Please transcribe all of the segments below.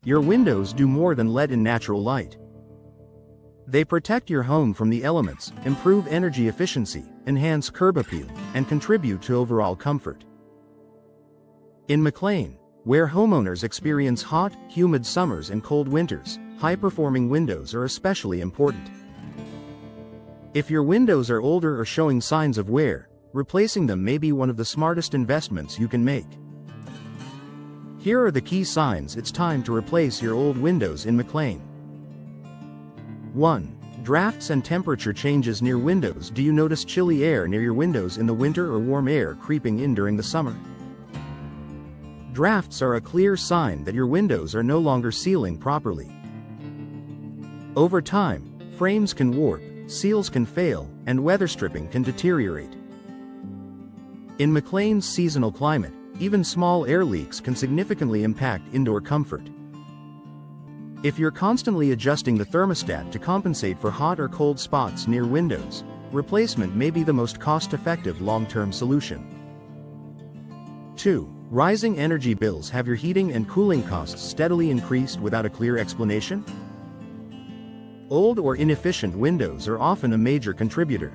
Your windows do more than let in natural light. They protect your home from the elements, improve energy efficiency, enhance curb appeal, and contribute to overall comfort. In McLean, where homeowners experience hot, humid summers and cold winters, high-performing windows are especially important. If your windows are older or showing signs of wear, replacing them may be one of the smartest investments you can make. Here are the key signs it's time to replace your old windows in McLean. 1. Drafts and temperature changes near windows. Do you notice chilly air near your windows in the winter or warm air creeping in during the summer? Drafts are a clear sign that your windows are no longer sealing properly. Over time, frames can warp, seals can fail, and weather stripping can deteriorate. In McLean's seasonal climate, even small air leaks can significantly impact indoor comfort. If you're constantly adjusting the thermostat to compensate for hot or cold spots near windows, replacement may be the most cost-effective long-term solution. 2. Rising energy bills. Have your heating and cooling costs steadily increased without a clear explanation? Old or inefficient windows are often a major contributor.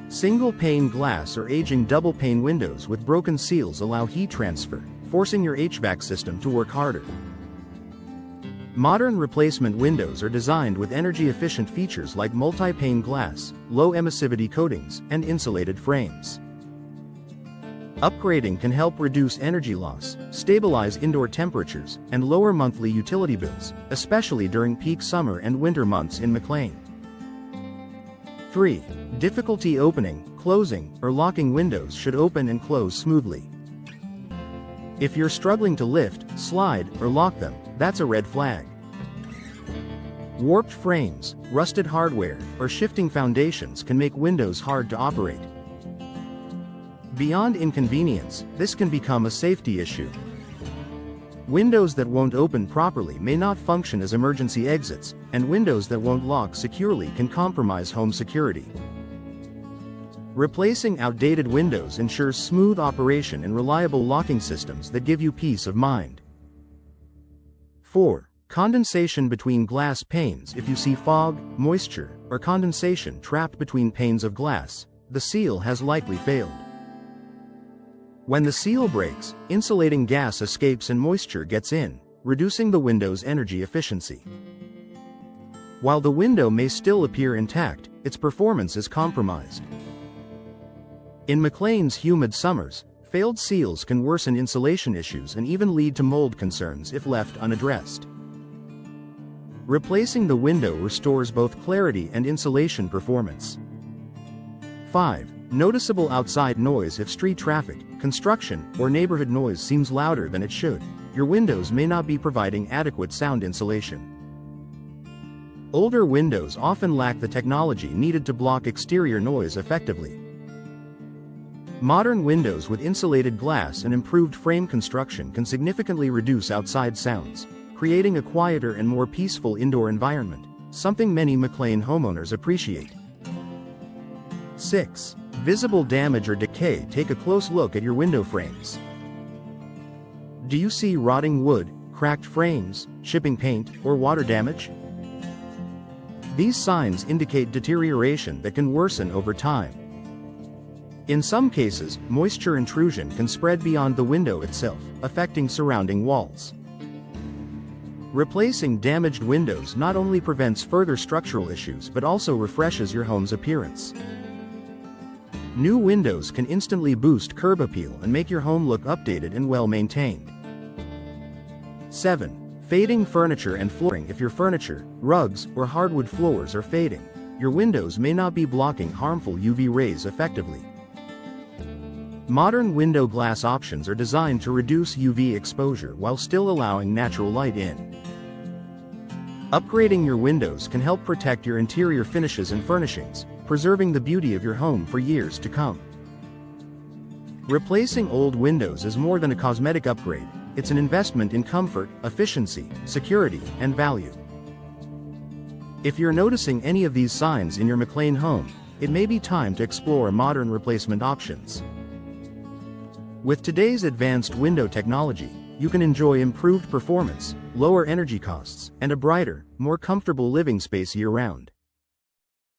Single-pane glass or aging double-pane windows with broken seals allow heat transfer, forcing your HVAC system to work harder. Modern replacement windows are designed with energy-efficient features like multi-pane glass, low emissivity coatings, and insulated frames. Upgrading can help reduce energy loss, stabilize indoor temperatures, and lower monthly utility bills, especially during peak summer and winter months in McLean. 3. Difficulty opening, closing, or locking windows. Should open and close smoothly. If you're struggling to lift, slide, or lock them, that's a red flag. Warped frames, rusted hardware, or shifting foundations can make windows hard to operate. Beyond inconvenience, this can become a safety issue. Windows that won't open properly may not function as emergency exits, and windows that won't lock securely can compromise home security. Replacing outdated windows ensures smooth operation and reliable locking systems that give you peace of mind. 4. Condensation between glass panes. If you see fog, moisture, or condensation trapped between panes of glass, the seal has likely failed. When the seal breaks, insulating gas escapes and moisture gets in, reducing the window's energy efficiency. While the window may still appear intact, its performance is compromised. In McLean's humid summers, failed seals can worsen insulation issues and even lead to mold concerns if left unaddressed. Replacing the window restores both clarity and insulation performance. 5. Noticeable outside noise. If street traffic, construction, or neighborhood noise seems louder than it should, your windows may not be providing adequate sound insulation. Older windows often lack the technology needed to block exterior noise effectively. Modern windows with insulated glass and improved frame construction can significantly reduce outside sounds, creating a quieter and more peaceful indoor environment, something many McLean homeowners appreciate. 6. Visible damage or decay. Take a close look at your window frames. Do you see rotting wood, cracked frames, chipping paint, or water damage? These signs indicate deterioration that can worsen over time. In some cases, moisture intrusion can spread beyond the window itself, affecting surrounding walls. Replacing damaged windows not only prevents further structural issues but also refreshes your home's appearance. New windows can instantly boost curb appeal and make your home look updated and well-maintained. 7. Fading furniture and flooring. If your furniture, rugs, or hardwood floors are fading, your windows may not be blocking harmful UV rays effectively. Modern window glass options are designed to reduce UV exposure while still allowing natural light in. Upgrading your windows can help protect your interior finishes and furnishings, preserving the beauty of your home for years to come. Replacing old windows is more than a cosmetic upgrade, it's an investment in comfort, efficiency, security, and value. If you're noticing any of these signs in your McLean home, it may be time to explore modern replacement options. With today's advanced window technology, you can enjoy improved performance, lower energy costs, and a brighter, more comfortable living space year-round.